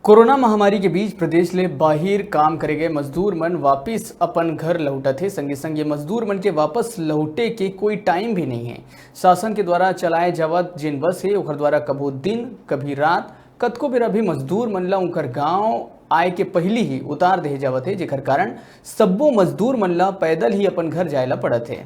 Corona महामारी के बीच प्रदेश ले बाहिर काम करे गए मजदूर मन वापिस अपन घर लौटत है। संगे संग ये मजदूर मन के वापस लौटे के कोई टाइम भी नहीं है। शासन के द्वारा चलाए जावत जिन बस है ओकर द्वारा कभू दिन कभी रात कतको बेरा भी मजदूर मन ला उनकर गाँव आए के पहली ही उतार दे जावत है, जेकर कारण सब्बो मजदूर मन ला पैदल ही अपन घर जाए ला पड़त है।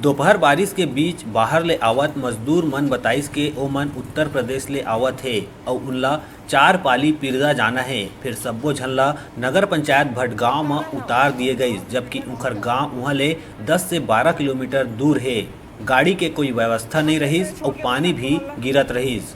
दोपहर बारिश के बीच बाहर ले आवत मजदूर मन बताइस के ओमन उत्तर प्रदेश ले आवत है और उनला 4 पाली पिरदा जाना है। फिर सब्बो झन ला नगर पंचायत भटगांव में उतार दिए गई, जबकि उनकर गांव वहाँ ले 10 से 12 किलोमीटर दूर है। गाड़ी के कोई व्यवस्था नहीं रहीस और पानी भी गिरत रहीस।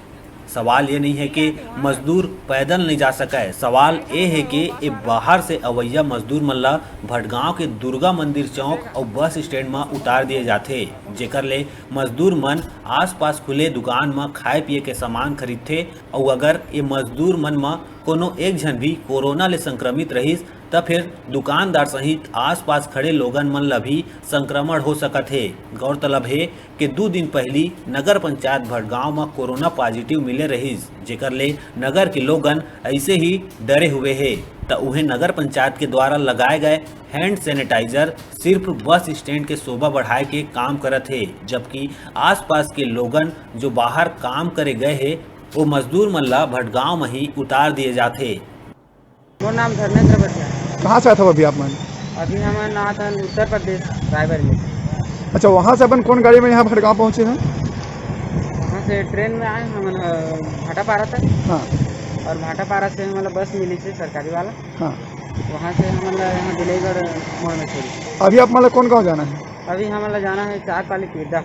सवाल ये नहीं है कि मजदूर पैदल नहीं जा सके, सवाल ये है कि ये बाहर से अवैया मजदूर मन ला भटगांव के दुर्गा मंदिर चौक और बस स्टैंड में उतार दिए जाते, जेकर ले मजदूर मन आसपास खुले दुकान में खाए पिए के सामान खरीदते। और अगर ये मजदूर मन में कोनो एक जन भी कोरोना ले संक्रमित रहीस तब फिर दुकानदार सहित आसपास खड़े लोगन मन ला भी संक्रमण हो सकत है। गौरतलब है कि 2 दिन पहली नगर पंचायत भटगांव में कोरोना पॉजिटिव मिले रहीस, जेकर ले नगर के लोगन ऐसे ही डरे हुए है। तो उन्हें नगर पंचायत के द्वारा लगाए गए हैंड सैनिटाइजर सिर्फ बस स्टैंड के शोभा बढ़ाए के काम करत है, जबकि आसपास के लोगन जो बाहर काम करे गए है वो मजदूर मन ला भटगांव में ही उतार दिए जाते। मोर नाम धर्मेंद्र बटिया। कहाँ से आए थे अभी आप मन? अभी हमारे ना था उत्तर प्रदेश रायबरेली में। अच्छा, वहाँ से अपन कौन गाड़ी में यहाँ भटगांव पहुँचे हैं? वहाँ से ट्रेन में आए हम भाटापारा तक। हाँ। और भाटापारा से हमारा बस मिली थी सरकारी वाला। हाँ। वहाँ से हमारा यहाँ दिलेगढ़ मोड़ में छोड़ी। अभी आप मतलब कौन गाँव जाना है? अभी हमारा जाना है 4 पाली पिरदा।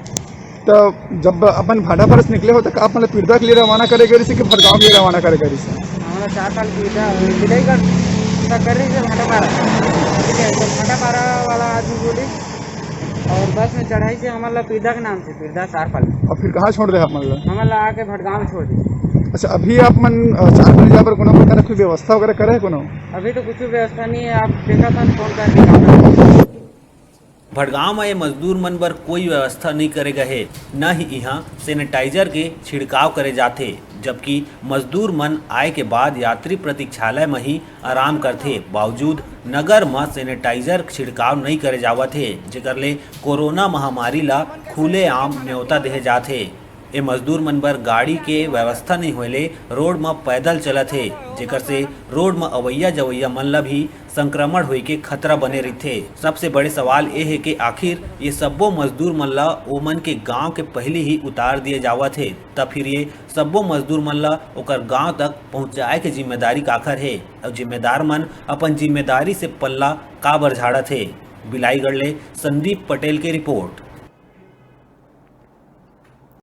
तो जब अपन भाटापारा से निकले हो तो आप मतलब पिरदा के लिए रवाना करे गए कि भटगांव के लिए रवाना करे गए? हमारा 4 पाली पिरदा दिलेगढ़ तक कर रही है भाटापारा। ठीक है, तो भाटापारा वाला आदमी बोली और बस में चढ़ाई से हमारा पिरदा के नाम से पिरदा 4 पाली। और फिर कहाँ छोड़ दे आप मतलब? हमारा आके भटगांव में छोड़ दी। अच्छा, अभी आप मन 4 पाली जहाँ पर कोनो प्रकार की व्यवस्था वगैरह करे कोनो? अभी तो कुछ व्यवस्था नहीं है। आप देखा था फोन करके भटगांव में ये मजदूर मन बर कोई व्यवस्था नहीं करे गए है, न ही यहाँ सैनिटाइजर के छिड़काव करे जाते, जबकि मजदूर मन आए के बाद यात्री प्रतीक्षालय में ही आराम करते। बावजूद नगर में सैनिटाइजर छिड़काव नहीं करे जावत है, जेकर ले कोरोना महामारी ला खुले आम न्योता देहे जाते। ये मजदूर मन बर गाड़ी के व्यवस्था नहीं होले रोड में पैदल चलत है, जेकर से रोड में अवैया जवैया मन ला भी संक्रमण होए के खतरा बने रहते। सबसे बड़े सवाल ये है कि आखिर ये सब्बो मजदूर मन ला ओमन के गांव के पहले ही उतार दिए जावत है, तब फिर ये सब्बो मजदूर मन ला ओकर गांव तक पहुंचाए के जिम्मेदारी काखर है और जिम्मेदार मन अपन जिम्मेदारी से पल्ला काबर झाड़त है। बिलाईगढ़ ले संदीप पटेल की रिपोर्ट।